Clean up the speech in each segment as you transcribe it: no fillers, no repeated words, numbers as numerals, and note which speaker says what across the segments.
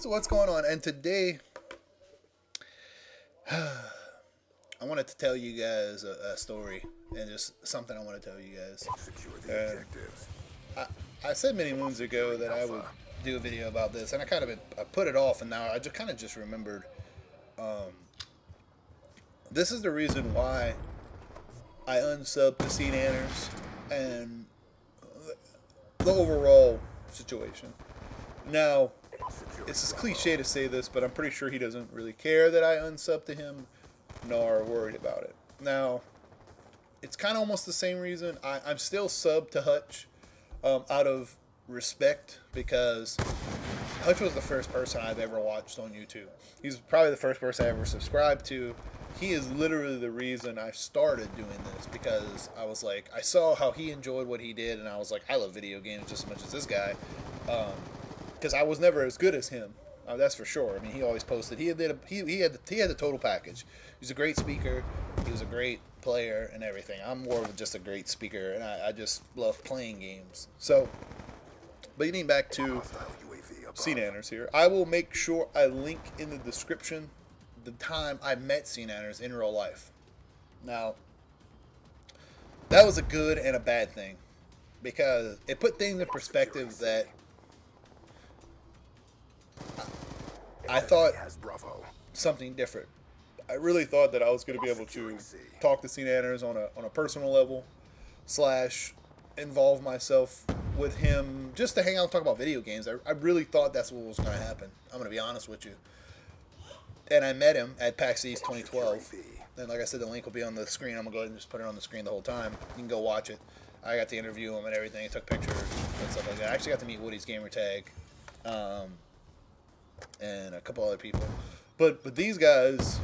Speaker 1: what's going on? And today, I wanted to tell you guys a story, and just something I want to tell you guys. I said many moons ago that I would do a video about this, and I put it off, and now I just remembered. This is the reason why I unsubbed to SeaNanners and the overall situation. Now, it's cliche to say this, but I'm pretty sure he doesn't really care that I unsubbed to him, nor worried about it. Now, it's kind of almost the same reason. I'm still subbed to Hutch out of respect, because Hutch was the first person I've ever watched on YouTube. He's probably the first person I ever subscribed to. He is literally the reason I started doing this, because I was like, I saw how he enjoyed what he did, and I was like, I love video games just as much as this guy, because I was never as good as him. That's for sure. I mean, he always posted. He had the total package. He's a great speaker. He was a great player and everything. I'm more of just a great speaker, and I just love playing games. So, but getting back to SeaNanners here, I will make sure I link in the description the time I met SeaNanners in real life. Now, that was a good and a bad thing, because it put things in perspective that I thought something different. I really thought that I was going to be able to talk to SeaNanners on a personal level, / involve myself with him just to hang out and talk about video games. I really thought that's what was going to happen. I'm going to be honest with you. And I met him at PAX East 2012. And like I said, the link will be on the screen. I'm going to go ahead and just put it on the screen the whole time. You can go watch it. I got to interview him and everything. I took pictures and stuff like that. I actually got to meet Woody's gamertag. And a couple other people. But these guys,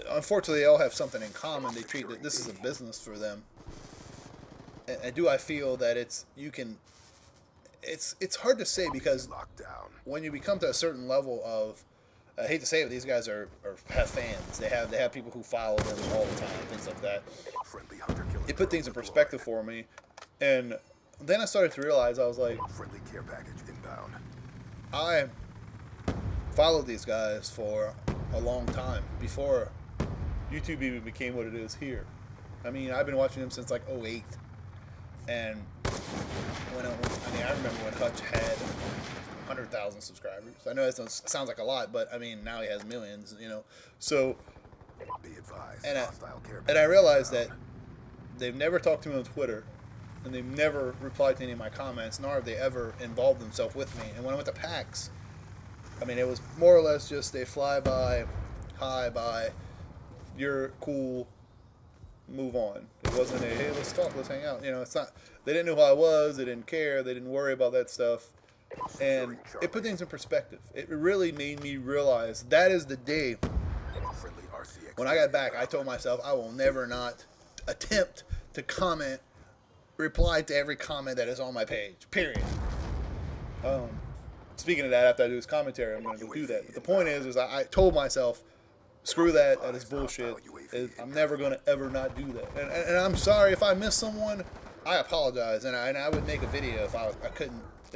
Speaker 1: unfortunately, they all have something in common. They treat that this is a business for them. And do I feel that it's hard to say, because when you become to a certain level of, I hate to say it, these guys have fans. They have people who follow them all the time, things like that. It put things in perspective for me, and then I started to realize, I was like, I followed these guys for a long time before YouTube even became what it is here. I mean, I've been watching them since like 2008, and I remember when Hutch had 100,000 subscribers. I know that sounds like a lot, but I mean, now he has millions, you know. So, and I realized that they've never talked to me on Twitter, and they've never replied to any of my comments, nor have they ever involved themselves with me. And when I went to PAX, I mean, it was more or less just a fly-by, hi-bye, you're cool, move on. It wasn't a, hey, let's talk, let's hang out. You know, it's not, they didn't know who I was, they didn't care, they didn't worry about that stuff. And it put things in perspective. It really made me realize that is the day when I got back, I told myself I will never not attempt to reply to every comment that is on my page, period. Speaking of that, after I do this commentary, I'm going to do that. But the point is I told myself, screw that, that is bullshit. I'm never going to ever not do that. And I'm sorry if I missed someone. I apologize, and I would make a video if I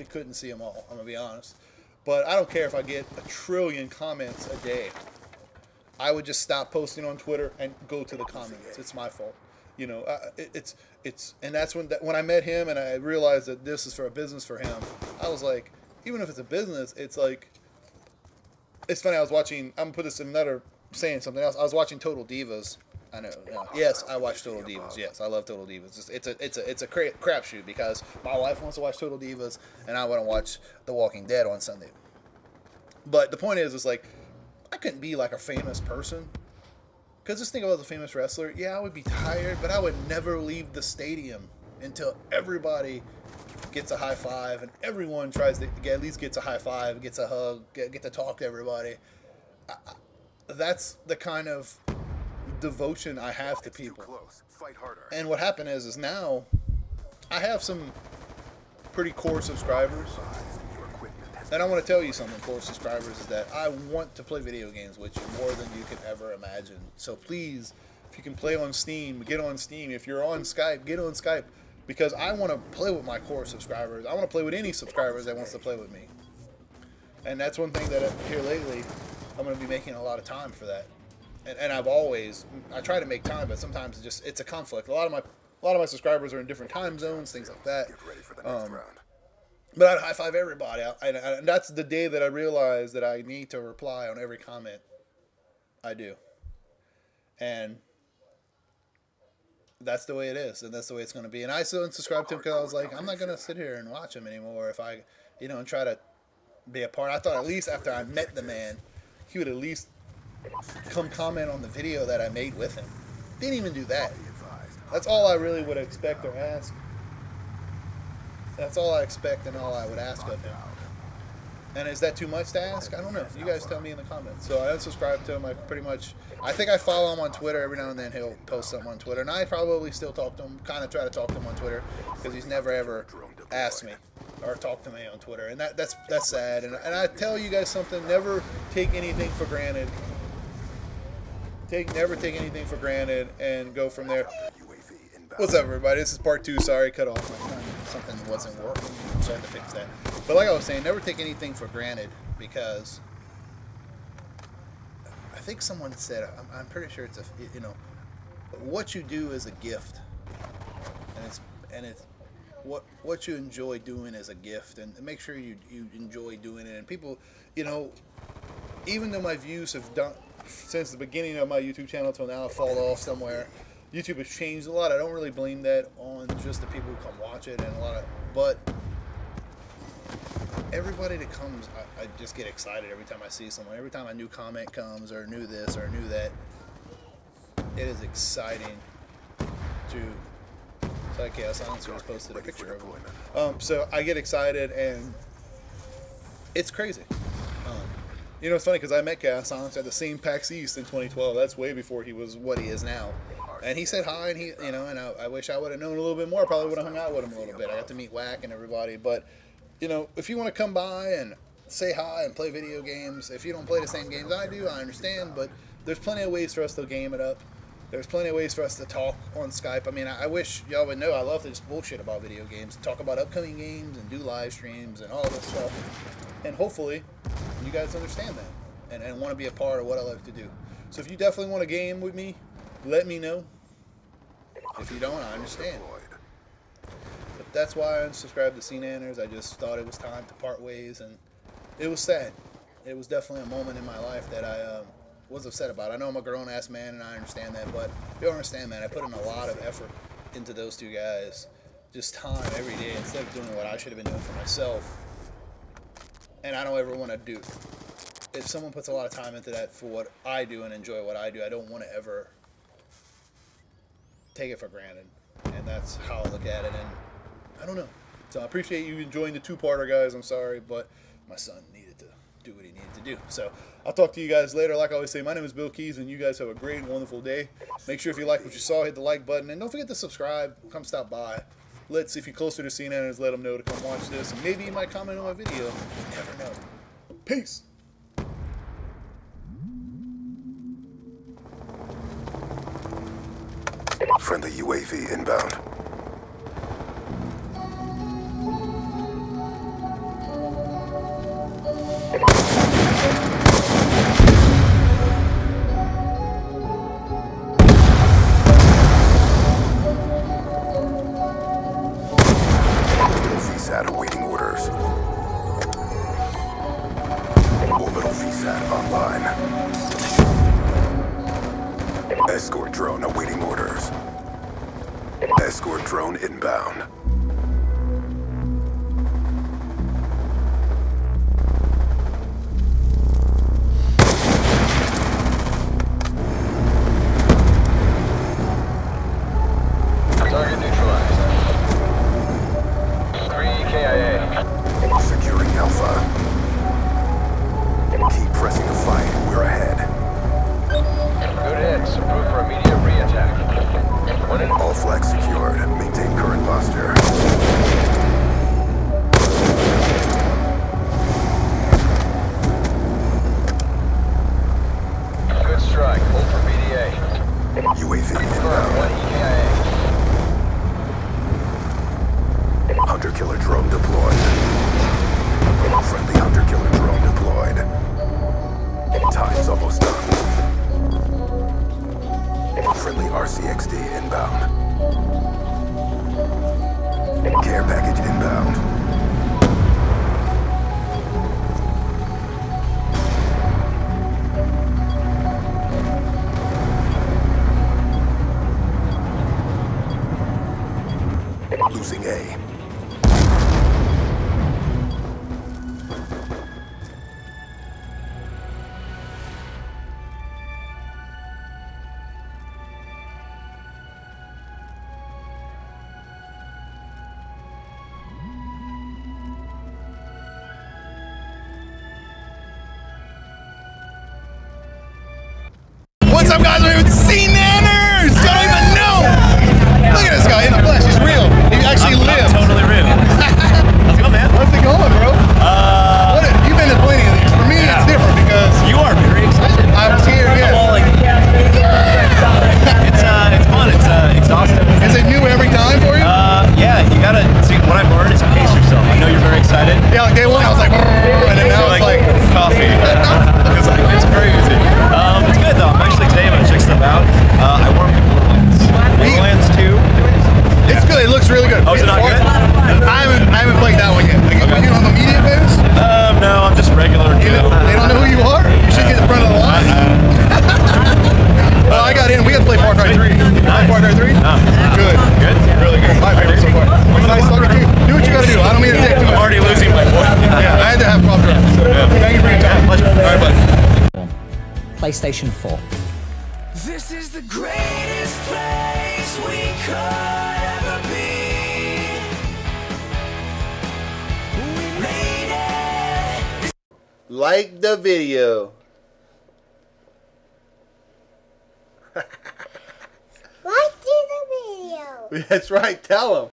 Speaker 1: couldn't see them all. I'm gonna be honest, but I don't care if I get 1 trillion comments a day. I would just stop posting on Twitter and go to the comments. It's my fault, you know. And that's when I met him and I realized that this is for a business for him. I was like, even if it's a business, it's like, it's funny. I was watching. I'm gonna put this in another saying something else. I was watching Total Divas. I know. Yes, I watch Total Divas. Yes, I love Total Divas. It's a crapshoot, because my wife wants to watch Total Divas, and I want to watch The Walking Dead on Sunday. But the point is, it's like, I couldn't be like a famous person, because just think about the famous wrestler. Yeah, I would be tired, but I would never leave the stadium until everybody gets a high five, and everyone tries to at least gets a high five, gets a hug, get to talk to everybody. That's the kind of devotion I have to people. And what happened is now I have some pretty core subscribers, and I want to tell you something, core subscribers, is that I want to play video games with you more than you could ever imagine. So please, if you can play on Steam, get on Steam. If you're on Skype, get on Skype, because I want to play with my core subscribers. I want to play with any subscribers that wants to play with me. And that's one thing that here lately, I'm going to be making a lot of time for that. And I try to make time, but sometimes it's a conflict. A lot of my subscribers are in different time zones, things like that. But I high five everybody, and that's the day that I realized that I need to reply on every comment I do, and that's the way it is, and that's the way it's going to be. And I still unsubscribed to him because I was like, I'm not going to sit here and watch him anymore if I, and try to be a part. I thought at least after I met the man, he would at least come comment on the video that I made with him. Didn't even do that. That's all I really would expect or ask. That's all I expect and all I would ask of him. And is that too much to ask? I don't know. You guys tell me in the comments. So I unsubscribed to him. I think I follow him on Twitter. Every now and then he'll post something on Twitter. And I probably still talk to him, kind of try to talk to him on Twitter, because he's never ever asked me or talked to me on Twitter. And that's sad. And I tell you guys something, never take anything for granted. Never take anything for granted and go from there. What's up, everybody? This is part 2. Sorry, cut off my time. Something wasn't working. I'm trying to fix that. But like I was saying, never take anything for granted, because I think someone said, I'm pretty sure it's what you do is a gift, and it's what you enjoy doing is a gift, and make sure you enjoy doing it. And people, even though my views have done since the beginning of my YouTube channel till now, fall off somewhere. YouTube has changed a lot. I don't really blame that on just the people who come watch it, and but everybody that comes, I just get excited every time I see someone. Every time a new comment comes, or new this or new that, it is exciting to. It's like SeaNanners just posted a picture of him. So I get excited, and it's crazy. It's funny because I met SeaNanners at the same PAX East in 2012. That's way before he was what he is now. And he said hi, and and I wish I would have known a little bit more. I probably would have hung out with him a little bit. I got to meet Whack and everybody. But, if you want to come by and say hi and play video games, if you don't play the same games I do, I understand. But there's plenty of ways for us to game it up. There's plenty of ways for us to talk on Skype. I mean, I wish y'all would know I love to just bullshit about video games, talk about upcoming games, and do live streams and all this stuff. And hopefully, you guys understand that and want to be a part of what I like to do. So if you definitely want to game with me, let me know. If you don't, I understand. But that's why I unsubscribed to SeaNanners. I just thought it was time to part ways, and it was sad. It was definitely a moment in my life that I was upset about. I know I'm a grown-ass man, and I understand that, but you don't understand, man. I put in a lot of effort into those two guys. Just time every day instead of doing what I should have been doing for myself. And I don't ever want to do. If someone puts a lot of time into that for what I do and enjoy what I do, I don't want to ever take it for granted. And that's how I look at it. And I don't know. So I appreciate you enjoying the two-parter, guys. I'm sorry, but my son needed to do what he needed to do. So I'll talk to you guys later. Like I always say, my name is Billkeyz, and you guys have a great and wonderful day. Make sure if you like what you saw, hit the like button. And don't forget to subscribe. Come stop by. If you're closer to SeaNanners, let them know to come watch this. And maybe you might comment on my video. You never know. Peace.
Speaker 2: Friendly UAV inbound. VSAT awaiting orders. Orbital VSAT online. Escort drone awaiting orders. Escort drone inbound.
Speaker 3: Target neutralized. 3 KIA.
Speaker 2: Securing Alpha. Keep pressing the fight. We're ahead.
Speaker 3: Good hits. Approved for immediate re-attack.
Speaker 2: All flags secured. Maintain current posture.
Speaker 3: Good strike. Hold for BDA.
Speaker 2: UAV
Speaker 3: Confirmed. 1
Speaker 2: inbound.
Speaker 3: EKIA.
Speaker 2: Hunter-killer drone deployed. Friendly hunter-killer drone deployed. deployed. Time's almost up. Friendly RCXD inbound. Care package inbound. Losing A.
Speaker 1: What's up, guys? We're with SeaNanners! You don't even know! Look at this guy in the flesh. He's real. He actually lives.
Speaker 4: I'm totally real. How's it going, man?
Speaker 1: How's it going, bro? You've been to plenty of these. For me, it's different because
Speaker 4: You are very excited.
Speaker 1: I was here.
Speaker 4: I'm all
Speaker 1: Yeah.
Speaker 4: like, it's fun. It's exhausting.
Speaker 1: Is it new every time for you?
Speaker 4: Yeah, you gotta see. What I've learned is pace yourself. I know you're very excited.
Speaker 1: Yeah, like day one, I was like, and then now
Speaker 4: You're
Speaker 1: it's like,
Speaker 4: coffee. It's crazy. It's good though. I'm actually today I'm gonna check stuff out. I warmed up Borderlands 2.
Speaker 1: it's good. It looks really good.
Speaker 4: Oh, is it not good?
Speaker 1: I haven't played that one yet. Like, are you on the media base?
Speaker 4: No, I'm just regular.
Speaker 1: They don't know who you are? You should get in front of the line. Well, I got in. We got to play Far Cry 3. Far Cry 3?
Speaker 4: No.
Speaker 1: Good.
Speaker 4: Good?
Speaker 1: Really good. My favorite so far. It's nice talking to you. Do what you got to do. I don't mean to take too
Speaker 4: I'm
Speaker 1: much.
Speaker 4: already losing my voice.
Speaker 1: Yeah, I had to have proper. Thank you for your time.
Speaker 4: Pleasure.
Speaker 1: All right, buddy.
Speaker 5: PlayStation 4.
Speaker 6: This is the greatest place we could ever be. We made it.
Speaker 1: Like the video.
Speaker 7: Like the video.
Speaker 1: That's right. Tell them.